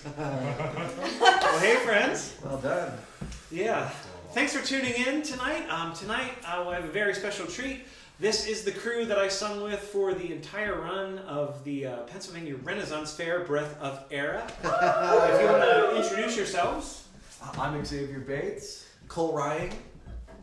Well, hey, friends. Well done. Yeah. Thanks for tuning in tonight. Tonight, I have a very special treat. This is the crew that I sung with for the entire run of the Pennsylvania Renaissance Faire, Breath of Eire. If you want to introduce yourselves. I'm Xavier Bates. Reihing.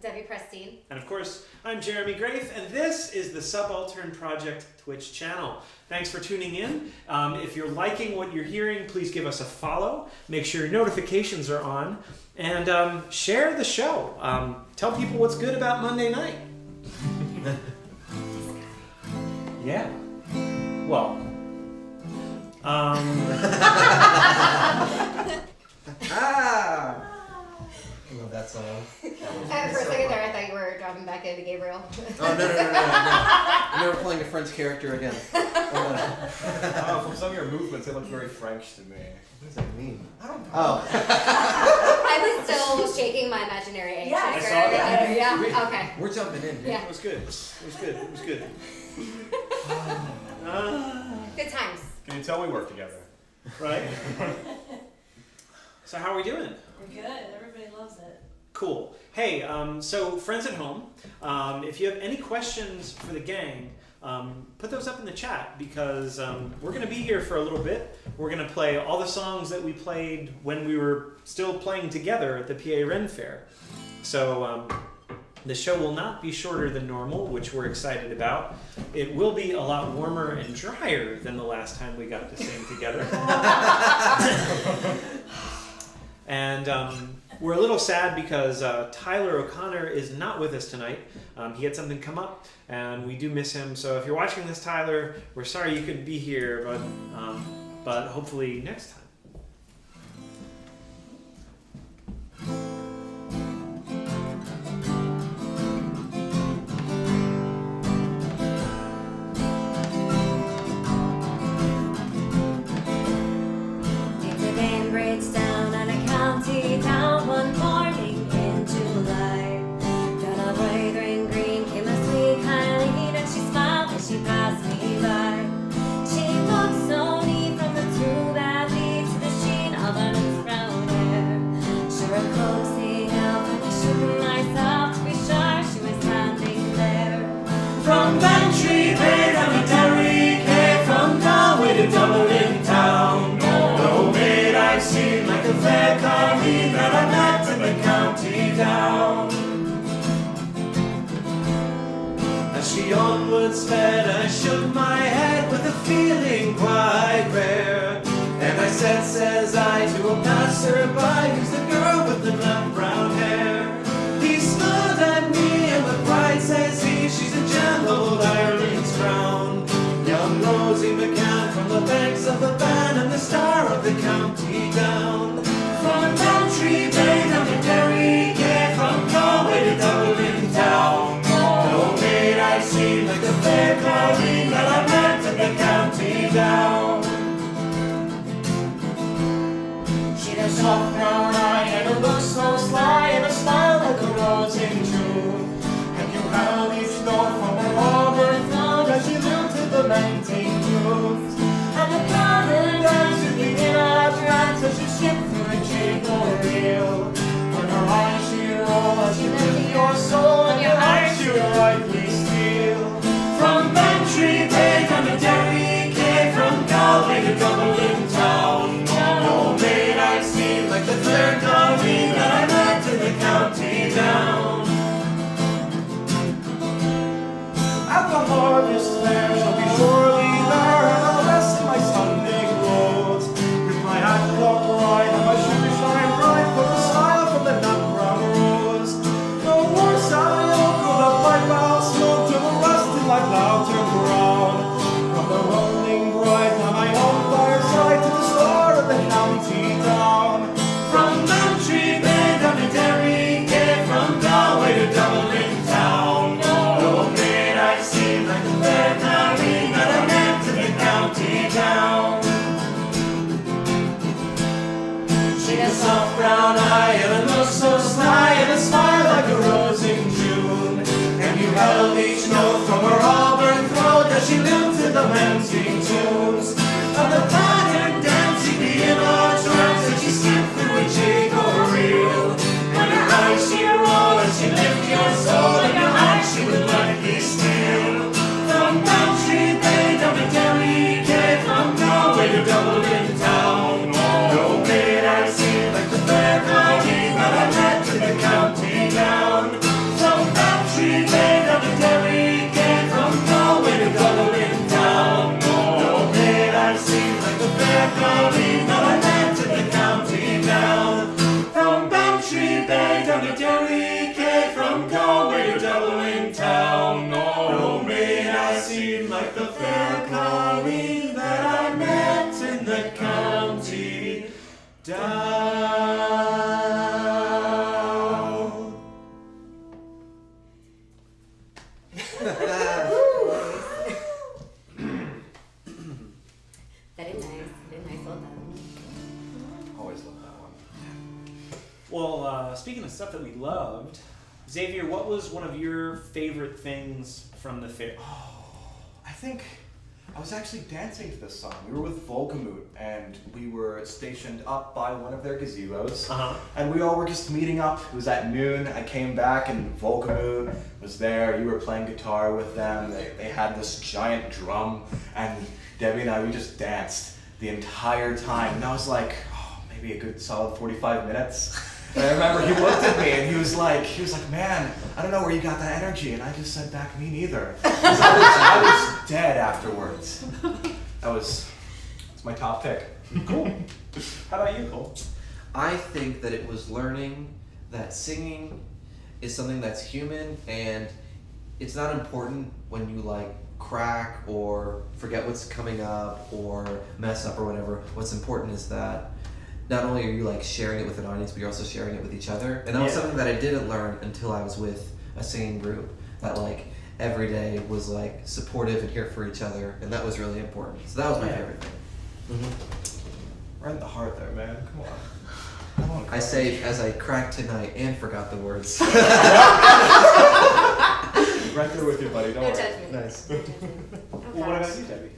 Debi Prestine. And of course, I'm Jeremy Grafe, and this is the Subaltern Project Twitch channel. Thanks for tuning in. If you're liking what you're hearing, please give us a follow. Make sure your notifications are on. And share the show. Tell people what's good about Monday night. Yeah. Well. Ah! I love that song. For a second there, I thought you were dropping back into Gabriel. Oh, no. You're never playing a French character again. Oh, from some of your movements, they look very French to me. What does that mean? I don't know. Oh. I was still shaking my imaginary egg. Yeah, I saw that. Yeah, okay. We're jumping in here. Yeah. It was good. It was good. It was good. Good times. Can you tell we work together? Right? So how are we doing? We're good. Everybody loves it. Cool. Hey, so friends at home, if you have any questions for the gang, put those up in the chat because we're going to be here for a little bit. We're going to play all the songs that we played when we were still playing together at the PA Ren Fair. So the show will not be shorter than normal, which we're excited about. It will be a lot warmer and drier than the last time we got to sing together. And we're a little sad because Tyler O'Connor is not with us tonight. He had something come up, and we do miss him. So if you're watching this, Tyler, we're sorry you couldn't be here, but hopefully next time. Town one morning in July. Got a bright ring green, came a sweet Kylie, and she smiled as she passed me by. She looked so neat from the tube alley to the sheen of her brown hair. Sure a coaxing out from me shooting myself to be sure she was standing there. From Bantry Bay down to Derry Quay, from Galway to Dublin town. No maid I've seen like a fair Colleen that I met in the county down. As she onward sped, I shook my head with a feeling quite rare. And I said, says I, to a passerby, who's the girl with the nut brown hair? He smiled at me and with pride says he, she's a gem of old Ireland's crown. Young Rosie McCann from the banks of the Bann and the star of the county down. From Bantry Bay down to Derry Quay, from Galway to Dublin town. No maid I've seen like the fair Colleen that I met in the county down. She'd a soft brown eye and a look so sly and a smile like a rose in June. And you held each note from her auburn throat as she lilted the lamenting tunes. And the pattern danced in our tracks as she skipped through a cable reel. When her eyes she roll as she lifted your soul and your eyes she would likely steal. From Bantry Bay down to Derry Quay, from Galway to Dublin town. No maid I've seen like the fair Colleen that I met in the county down. At the harvest fair she'll be surely there, and I'll rest in my Sunday clothes, with my hat cocked right and my shoes shine bright, for a smile from the nut brown rose. No more sigh oak or the pipe I'll smoke till the rusted like loud turn brown. From the rolling bright now my own fireside to the star of the county down. From Bantry Bay down to Derry Quay, from Galway to Dublin town. No maid I've seen like the fair Colleen that I met in the county down. She'd a soft brown eye and a look so sly and a smile like a rose in June. And you held each note from her auburn throat as she lilted the lamenting tunes. Of the pattern dancing in our Dublin town. No maid I see like the fair colleen that I met in the county down. From Bantry Bay down to Derry came from Galway to Dublin town. No maid I see like the fair colleen that I met in the county down. From Bantry Bay down to Derry came from Galway to Dublin town. No maid I see like the fair colleen that I met in the county down. That is nice. Well done. Always love that one. Well, speaking of stuff that we loved, Xavier, what was one of your favorite things from the fair? I think I was actually dancing to this song. We were with Volkamut, and we were stationed up by one of their gazebos. And we all were just meeting up. It was at noon. I came back, and Volkamut was there. You were playing guitar with them. They had this giant drum, and Debbie and I, we just danced the entire time. And I was like, oh, maybe a good solid 45 minutes. And I remember he looked at me and he was like, man, I don't know where you got that energy. And I just said back, me neither. 'Cause I was dead afterwards. It's my top pick. Cool. How about you, Cole? I think that it was learning that singing is something that's human, and it's not important when you like crack or forget what's coming up or mess up or whatever. What's important is that not only are you like sharing it with an audience, but you're also sharing it with each other. And that was something that I didn't learn until I was with a singing group that like every day was like supportive and here for each other, and that was really important. So that was my favorite thing. Right in the heart there, man. Come on. I say as I cracked tonight and forgot the words. Right there with you, buddy. Don't No worry. judgment. Nice. Oh, Well, what gosh. about you, Debbie?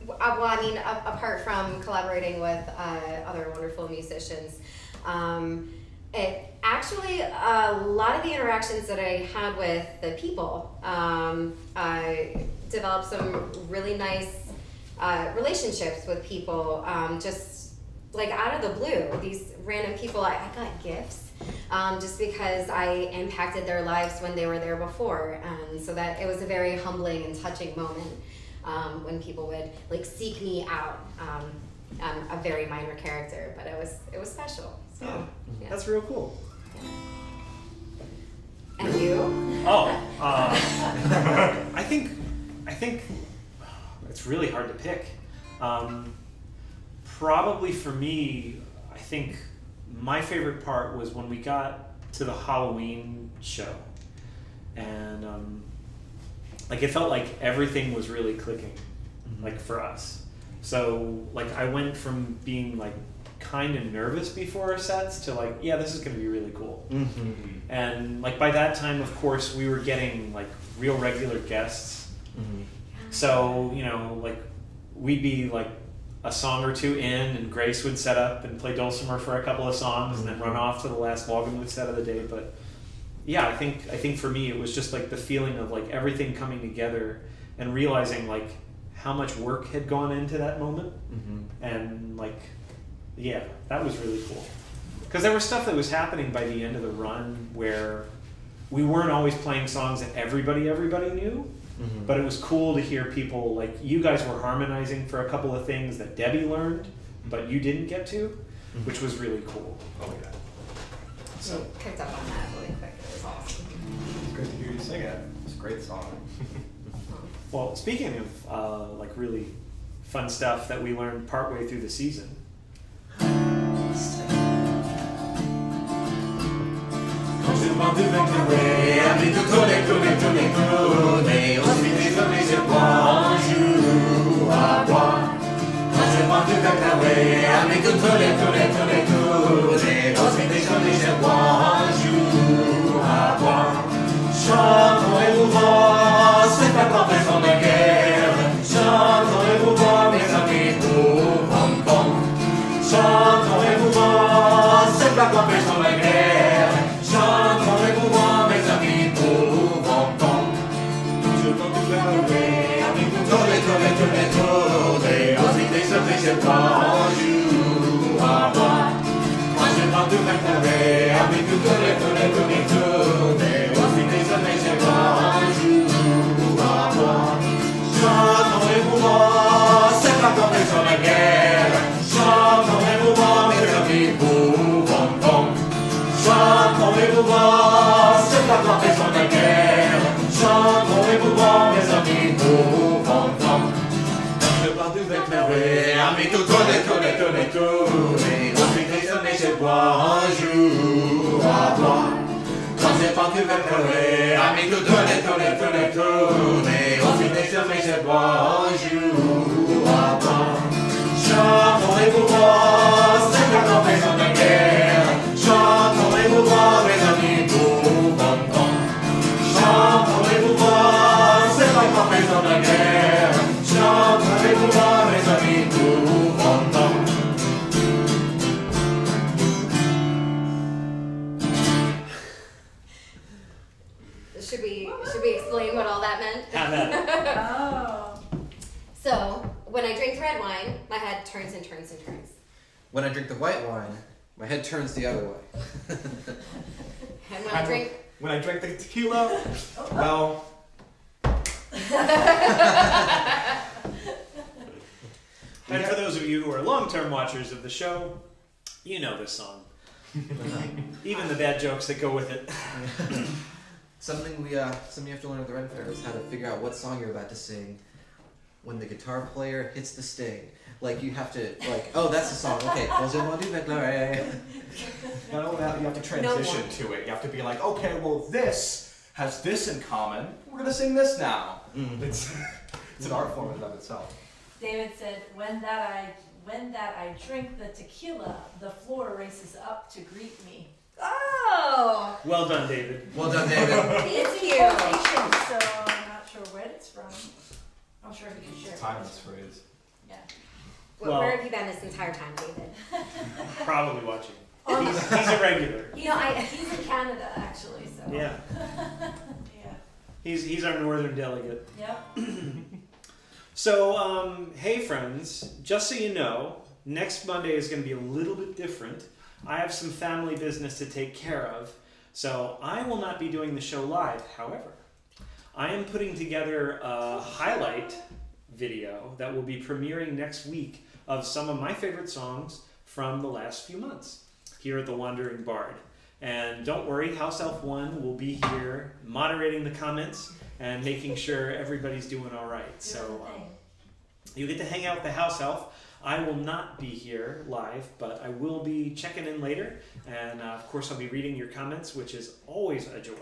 Well, I mean, apart from collaborating with other wonderful musicians, it actually a lot of the interactions that I had with the people, I developed some really nice relationships with people. Just like out of the blue, these random people, I got gifts. Just because I impacted their lives when they were there before, and so that it was a very humbling and touching moment when people would like seek me out. I'm a very minor character, but it was special. So yeah. That's real cool. And you? I think it's really hard to pick. Probably for me, I think my favorite part was when we got to the Halloween show, and like it felt like everything was really clicking, like for us. So like I went from being like kind of nervous before our sets to like, yeah, this is gonna be really cool. And like by that time, of course, we were getting like real regular guests. So you know, like we'd be like a song or two in, and Grace would set up and play dulcimer for a couple of songs, and then run off to the last Walgamoot set of the day. But yeah, I think for me it was just like the feeling of like everything coming together and realizing like how much work had gone into that moment, and like yeah, that was really cool. Because there was stuff that was happening by the end of the run where we weren't always playing songs that everybody knew. But it was cool to hear people, like, you guys were harmonizing for a couple of things that Debbie learned, but you didn't get to, which was really cool. Oh yeah. So picked up on that really quick. It was awesome. It's great to hear you sing it. It's a great song. Well, speaking of, like, really fun stuff that we learned partway through the season. Chantons-vous Bois, c'est pas qu'en faisant la guerre. Chantons-vous Bois, mes amis, pour Hong Kong. Chantons-vous Bois, c'est pas qu'en faisant la guerre. Chantons-vous Bois, mes amis, pour Hong Kong. Toujours quand tu fais rêver, avec tout tourner, tourner, tourner, tourner. j'ai pas joue à bois. Quand je prends tout ma carré, avec tout tourner, aussi désolé, j'ai pas joue à bois. Chantons les mouvements, c'est pas comme sur la guerre. Chantons les mouvements, mes amis, boum, boum, boum. Chantons les mouvements, c'est pas comme sur la guerre. Chantons les mouvements, mes amis, boum, boum, boum. Je pars du éclairé, amis, tout tourner. Aussi désolé, j'ai bois, un jour à boire. Quand j'ai pas du éclairé, amis, tout tourner. Aussi désolé, j'ai bois, un jour à boire. Chantons les mouvements, c'est pas comme sur la guerre. Chantons les mouvements, mes amis, boum, boum, boum. Chantons les mouvements, c'est pas comme sur la guerre. Chantons les mouvements, mes amis, boum, boum, boum. Should we explain what all that meant? Have that. Oh. So, when I drink red wine, my head turns and turns and turns. When I drink the white wine, my head turns the other way. And when I drink... When I drink the tequila, well, And for those of you who are long-term watchers of the show, you know this song. Even the bad jokes that go with it. Something you have to learn at the Ren Fair is how to figure out what song you're about to sing when the guitar player hits the sting. Like you have to oh, that's the song. Okay. not only that, you have to transition to it. You have to be like, okay, well, this has this in common. We're gonna sing this now. It's an art form in and of itself. David said, when that I drink the tequila, the floor races up to greet me. Oh! Well done, David. Well done, David. Thank you. Quotation, so I'm not sure where it's from. I'm sure he can share it. Timeless phrase. Yeah. Where have you been this entire time, David? Probably watching. He's a regular. He's in Canada, actually, so. Yeah. Yeah. He's our northern delegate. Yep. So, hey friends, just so you know, next Monday is going to be a little bit different. I have some family business to take care of, so I will not be doing the show live. However, I am putting together a highlight video that will be premiering next week of some of my favorite songs from the last few months here at the Wandering Bard. And don't worry, House Elf 1 will be here moderating the comments and making sure everybody's doing all right. So you get to hang out with the House Elf. I will not be here live, but I will be checking in later. And of course, I'll be reading your comments, which is always a joy.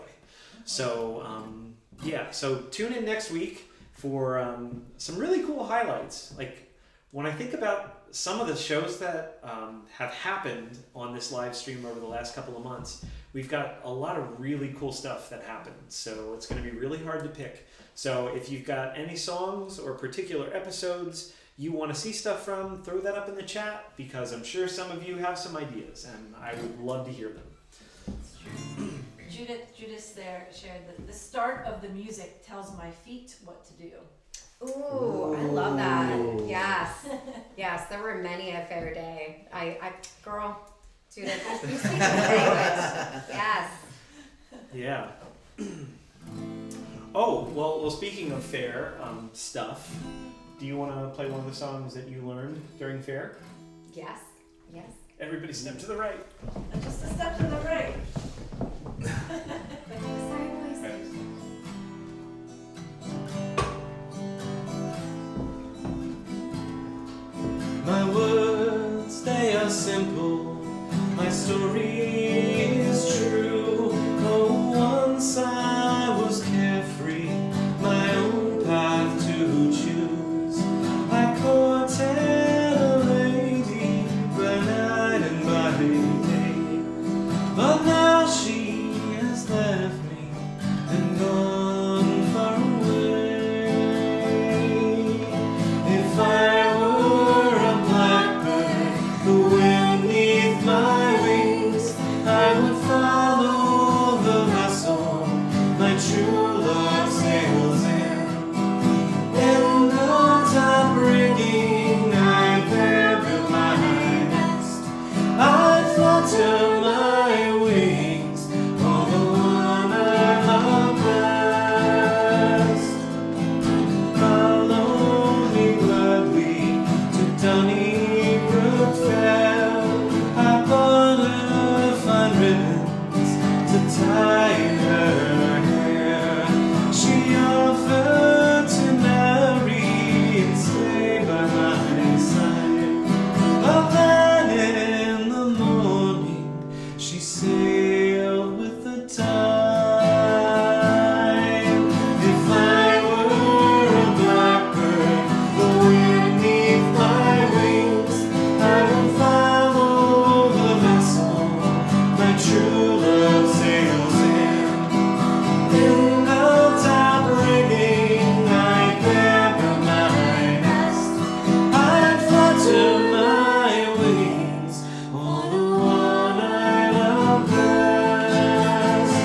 So so tune in next week for some really cool highlights. Like when I think about some of the shows that have happened on this live stream over the last couple of months, we've got a lot of really cool stuff that happened. So it's going to be really hard to pick. So if you've got any songs or particular episodes you want to see stuff from, throw that up in the chat, because I'm sure some of you have some ideas and I would love to hear them. Judith there shared that the start of the music tells my feet what to do. Ooh, I love that. Yes. Yes, there were many a fair day. Girl, Judith, you speak the language. Yes. Yeah. Oh, well, speaking of fair stuff, do you want to play one of the songs that you learned during fair? Yes. Yes. Everybody step to the right. And just a step to the right. Sorry, boys. My words, they are simple. My story is true. Oh, once I was carefree, my own path to choose. I courted a lady by night and by day, but now she has left me and gone far away. If I were a blackbird, the wind neath my wings, I would fly Donnybrook Fair. I bought her fine ribbons to tie her hair. She offered to marry and stay by my side. But then in the morning she sailed with the tide. If I were a blackbird going neath my wings, I would follow the vessel my true love sails in. In the top rigging I'd bury my nest. I'd flutter my wings for the one I love best.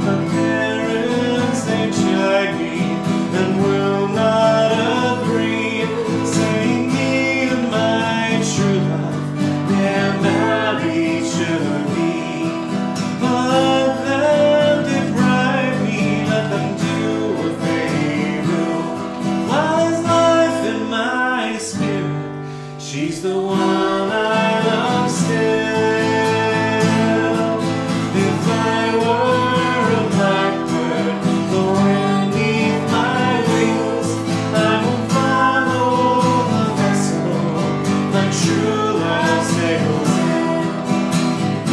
My parents, they chide me and will not agree, saying me and my true love, they're married should be. But let them deprive me, let them do what they will. While there's life in my spirit, she's the one I love still. If I were a blackbird going neath my wings, I would follow the vessel my true love sails in.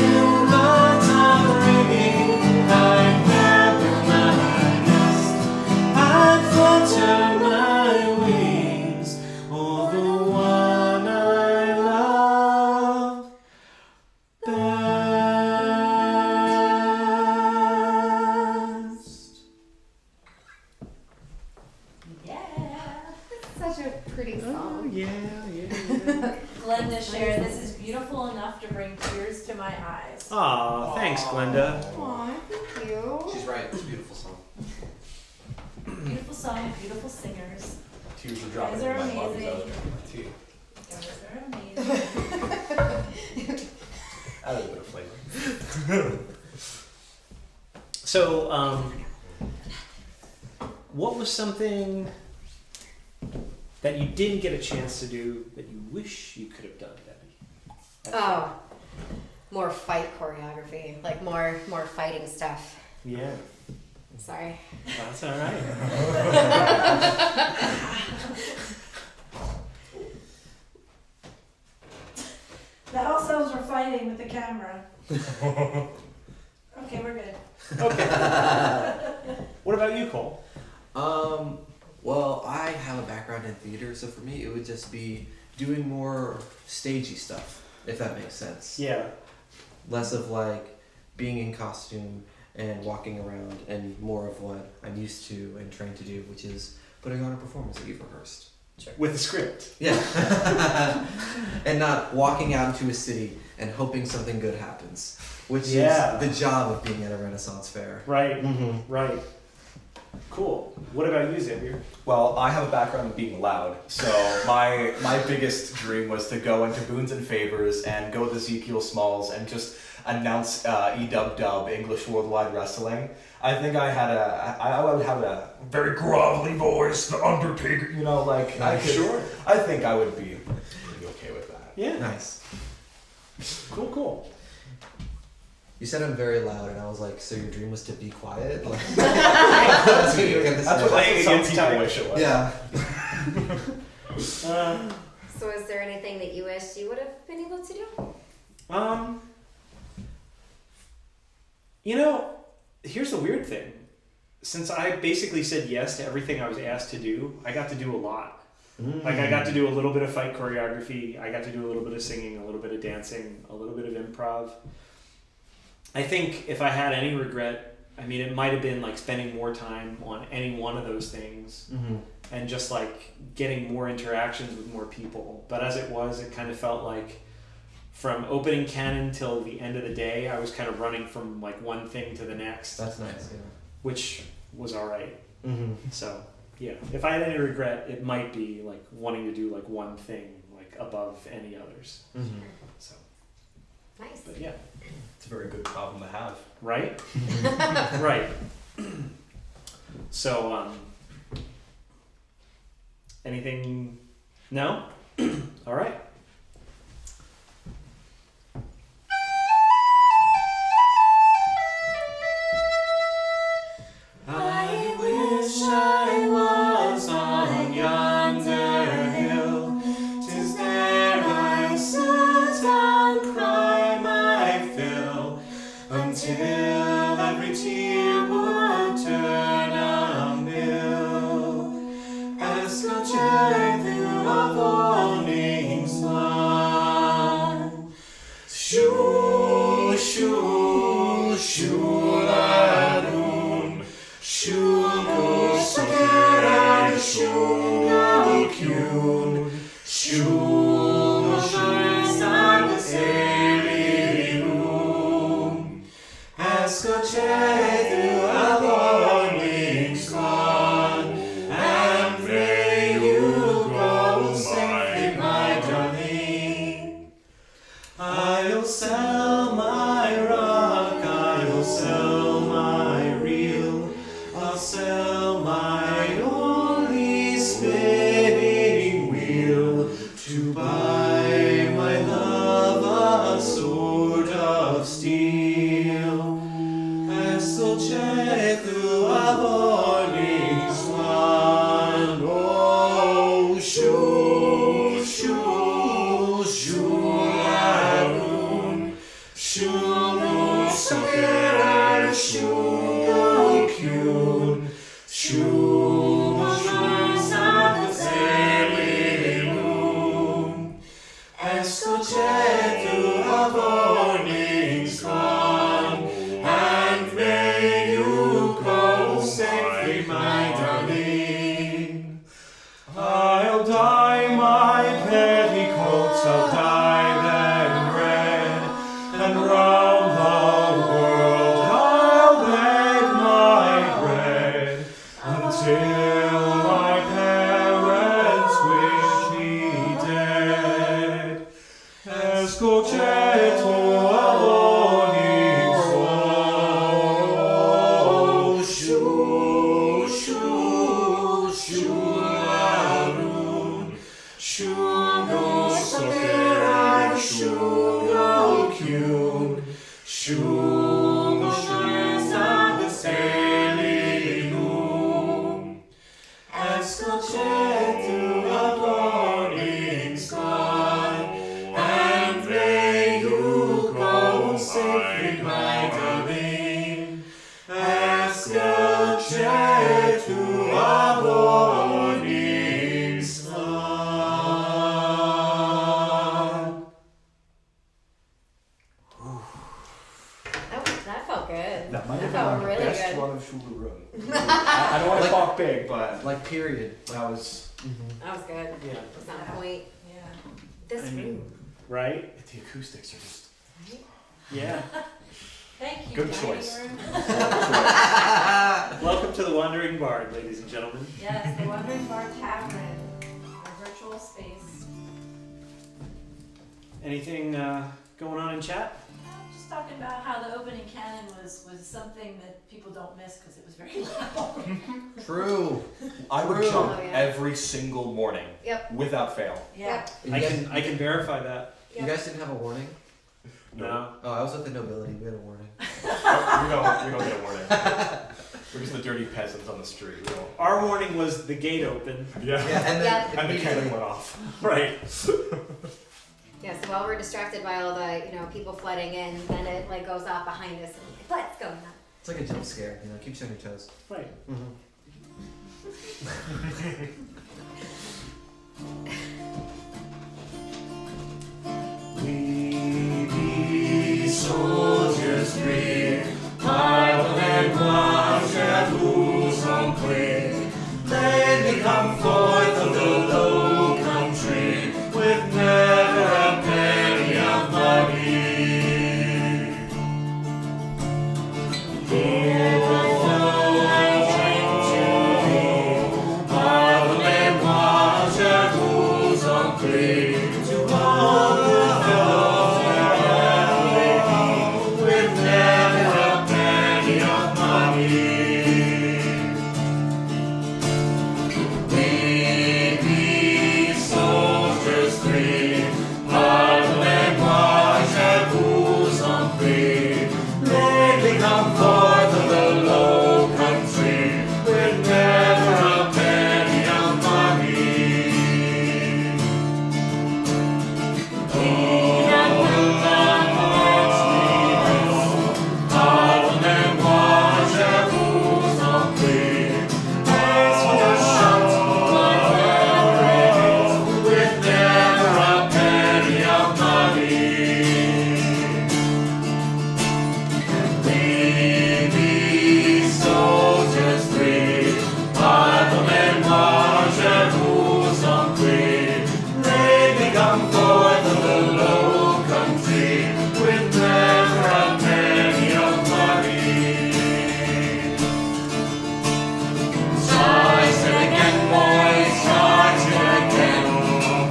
In the top rigging I'd bury my nest. I'd flutter my wings for the one I love best. Such a pretty song. Glenda shared, "This is beautiful enough to bring tears to my eyes." Aw, thanks, Glenda. Aw, thank you. She's right. It's a beautiful song. Beautiful song, beautiful singers. Tears were You dropping guys are in my mug as I was amazing. drinking my tea. You guys are amazing. Added a bit of flavor. So, what was something that you didn't get a chance to do that you wish you could have done, Debbie? Oh, more fight choreography, like more fighting stuff. Yeah, Sorry. that's all right. The house elves were fighting with the camera. Okay, we're good. Okay. What about you, Cole? Well, I have a background in theater, so for me it would just be doing more stagey stuff, if that makes sense. Yeah. Less of like being in costume and walking around, and more of what I'm used to and trained to do, which is putting on a performance that you've rehearsed. With a script. Yeah. And not walking out into a city and hoping something good happens, which Yeah. is the job of being at a Renaissance fair. Right. Mm-hmm. Right. Cool. What about you, Xavier? Well, I have a background in being loud, so my biggest dream was to go into Boons and Favors and go to Ezekiel Smalls and just announce EWW, English Worldwide Wrestling. I think I would have a very grovelly voice, the Undertaker, you know, like I think I would be pretty okay with that. Yeah. Nice. Cool. You said I'm very loud, and I was like, so your dream was to be quiet? Like, that's what you were gonna That's say. what some against people time. wish it was. Yeah. So is there anything that you wish you would have been able to do? You know, here's the weird thing. Since I basically said yes to everything I was asked to do, I got to do a lot. Like, I got to do a little bit of fight choreography, I got to do a little bit of singing, a little bit of dancing, a little bit of improv. I think if I had any regret, I mean, it might have been like spending more time on any one of those things and just like getting more interactions with more people. But as it was, it kind of felt like from opening canon till the end of the day, I was kind of running from like one thing to the next. That's nice, yeah. Which was all right. Mm-hmm. So, yeah, if I had any regret, it might be like wanting to do like one thing like above any others. Mm-hmm. So, Nice. but yeah, It's a very good problem to have. right? Right. So, anything? No? All right. I wish I was on yonder hill. 'Tis there I sit and cry my fill, until every tear would turn a mill. As skotjer through a våningsplan. Siul, siul, siularun. Siul soker siul kjun. Siul skysan selirum. As skotjer through a våningsplan. And pray you grow safely, my darling. I'll sell my rock, I'll sell my reel, I'll sell my only spinning wheel, to buy my love a sword of steel. As skotjer through a våningsplan. Oh, siul, siul, siularun. Siul soker siul kjun. Siul skysan selirum. As skotjer through a våningsplan. And may you go safely, my darling. I'll dye my petticoats, I'll dye them red, and round the world I'll beg my bread, until my parents wish me dead. As skotjer through a våningsplan. Siul, siul, siularun. Siul soker siul kjun. Siul skysan selirum. As skotjer through a våningsplan. And may you go safely, my darling. As skotjer through a våningsplan. That felt good. That might have That felt been our really best good. run of Shularun. I don't want to talk big, but Like period. that was That was good. Yeah. It was on point. Yeah. This I mean, room. right? the acoustics are just Yeah. Thank you, Good dining choice. room. Welcome to the Wandering Bard, ladies and gentlemen. Yes, the Wandering Bar Tavern, our virtual space. Anything going on in chat? Just talking about how the opening canon was something that people don't miss because it was very loud. True. I would True. jump Oh, yeah. every single morning Yep. without fail. Yeah. You I guys, can verify that. you guys didn't have a warning? No. Oh, I was with the nobility. We had a warning. We don't get a warning. We're just the dirty peasants on the street. We don't. Our warning was the gate open. Yeah. Yeah, and then Yep. And the cannon went off. Right. Yeah, so while we're distracted by all the, people flooding in, then it like goes off behind us and we're like, what's going on? it's like a jump scare. You know, keeps you on your toes. Right. We be soldiers free, pardon and moi, j'avoue en clé. Then we come forth of the low country, with never a penny of money. Here the flow I drink to thee, pardon and moi, j'avoue en clé. To all the fellows with never a penny of money. We be soldiers come forth of the low country with never a penny of money. Charge it again, boys, charge it again.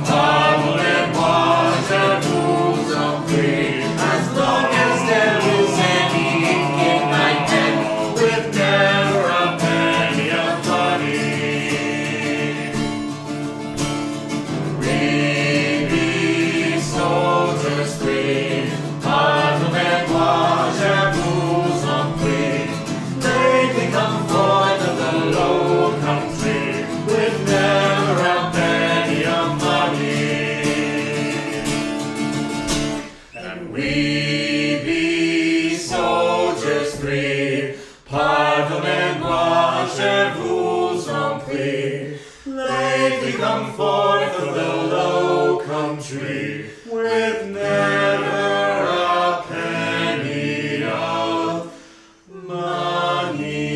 Parlez-moi, je vous en prie. As long as there is any ink in my pen, with never a penny of money. We be soldiers free. Parlez-moi, je vous en prie. Lately come forth of the low country with never a penny of money. And we be soldiers free. Pardonnez-moi, je vous en prie. Lately come forth of the low country with never a penny of money.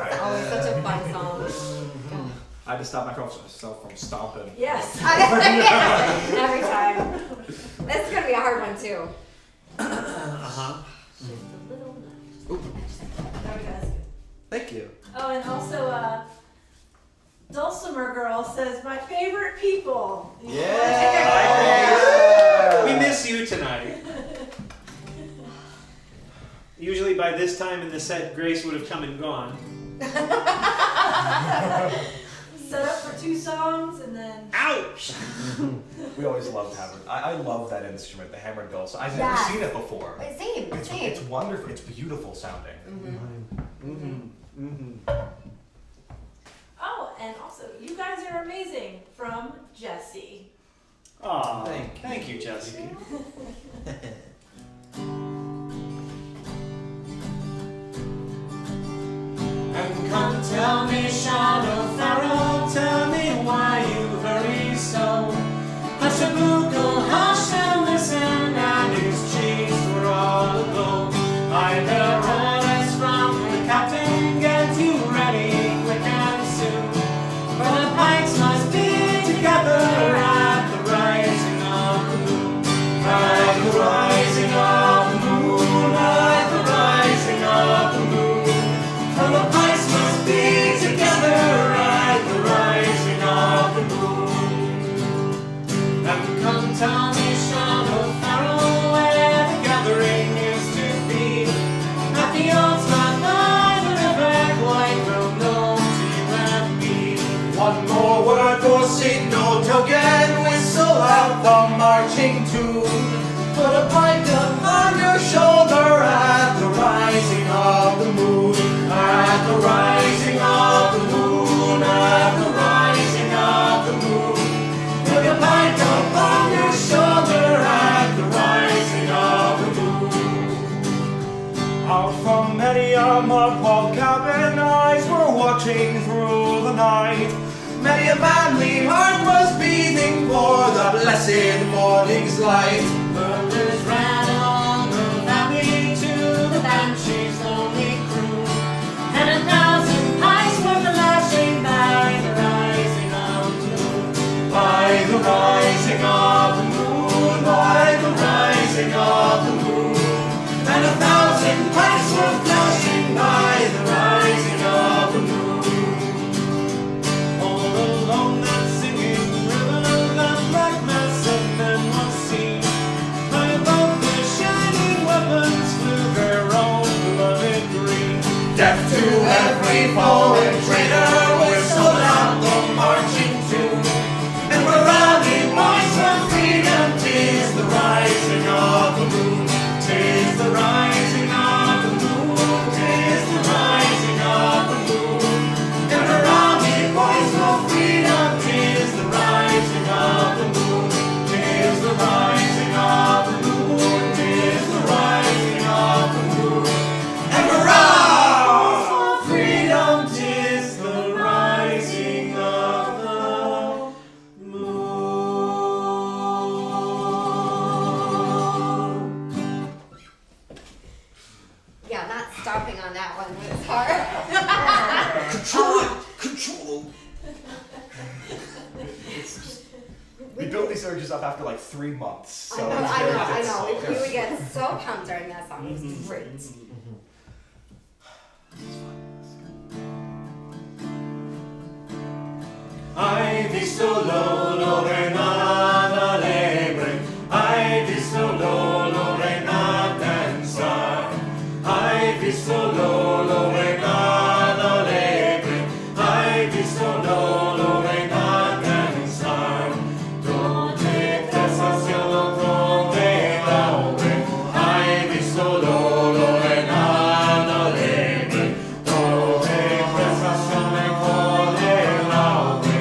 It's always such a fun song. I had to stop myself from stomping. Yes. Every time. This is gonna be a hard one too. Uh-huh. Just a little left. There we go. That's good. Thank you. Oh, and also, Dulcimer Girl says, my favorite people. You wanna take a- We miss you tonight. Usually by this time in the set, Grace would have come and gone. Set up for 2 songs and then. Ouch! We always loved having. I love that instrument, the hammered dulcimer. I've never Yes. seen it before. Same. It's wonderful. It's beautiful sounding. Oh, and also, you guys are amazing from Jessie. Aw, Thank thank you, Jesse. And come tell me, Shadow Pharaoh, tell me why you hurry so. Hush a bugle, hush and listen, and his cheeks were all aglow. I bear orders from the captain, get you ready quick and soon. For the pikes must be together at the rising of the moon. At the rising of the moon, at the rising of the moon. For the pikes must be together at the rising of the moon. And come tell me, Shadow Pharaoh, where the gathering is to be. At the old spot by the river, quite well known to you and me. One more word for signal token, whistle out the marching tune. Put a pike on your shoulder at the rising of the moon. At the rising of the moon, at the rising of the moon. Put a pike on your shoulder at the rising of the moon. Out from many a mud-walled cabin, eyes were watching through the night. Many a manly heart was beating for the blessed morning's light. Murmurs ran along the valley to the banshee's lonely crew, and 1,000 pikes were flashing by the rising of the moon. By the rising of the moon, by the rising of the moon. And 1,000 pikes were flashing by the rising of the moon. All along that singing river, that black mass of men was seen. High above surges up after like 3 months. So I know. We would get so pumped during that song. It was great. Hai visto Lolo Renata Lebre, hai visto Lolo Renata danzare, hai visto Lolo Renata Lebre, hai visto Lolo Renata danzare, tutte le stazioni dove laure, hai visto Lolo Renata Lebre, tutte le stazioni dove laure.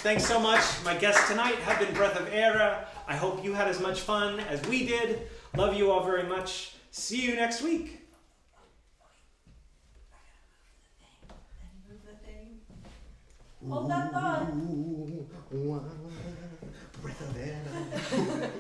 Thanks so much. My guests tonight have been Breath of Eire. I hope you had as much fun as we did. Love you all very much. See you next week. Hold that thought. Breath of Eire.